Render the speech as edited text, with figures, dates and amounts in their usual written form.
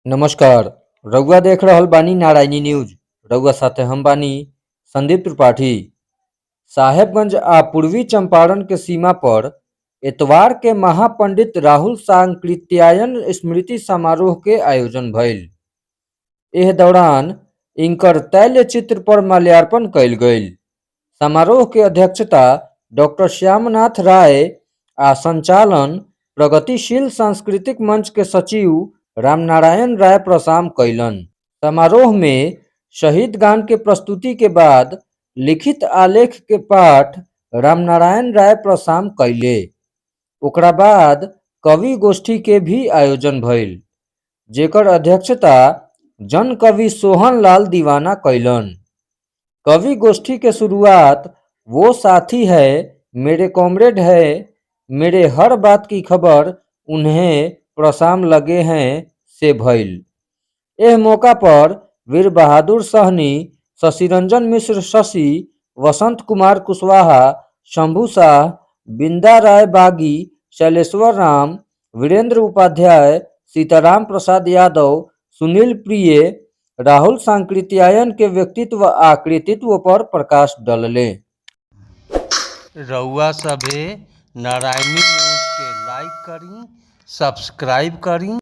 नमस्कार। रउआ देख रहल बानी नारायणी न्यूज। रउआ साथे हम बानी संदीप त्रिपाठी। साहेबगंज आ पूर्वी चंपारण के सीमा पर एतवार के महापंडित राहुल सांकृत्यायन स्मृति समारोह के आयोजन भइल। एह दौरान इनकर तैल्य चित्र पर माल्यार्पण कइल गइल। समारोह के अध्यक्षता डॉक्टर श्यामनाथ राय आ संचालन प्रगतिशील सांस्कृतिक मंच के सचिव रामनारायण राय प्रसाम कैलन। समारोह में शहीद गान के प्रस्तुति के बाद लिखित आलेख के पाठ रामनारायण राय प्रसाम कैले। ओकरा बाद कवि गोष्ठी के भी आयोजन भइल, जेकर अध्यक्षता जन कवि सोहन लाल दीवाना कैलन। कवि गोष्ठी के शुरुआत वो साथी है मेरे कॉमरेड है, मेरे हर बात की खबर उन्हें प्रसाम लगे हैं से भइल। एह मौका पर वीर बहादुर सहनी, शशिरंजन मिश्र शशि, वसंत कुमार कुशवाहा, शंभू शाह, बिंदा राय बागी, शैलेश्वर राम, वीरेंद्र उपाध्याय, सीताराम प्रसाद यादव, सुनील प्रिय, राहुल सांकृत्यायन के व्यक्तित्व आ कृतित्व पर प्रकाश डलले। रउआ सभे नारायणी न्यूज के लाइक करी, सब्सक्राइब करी।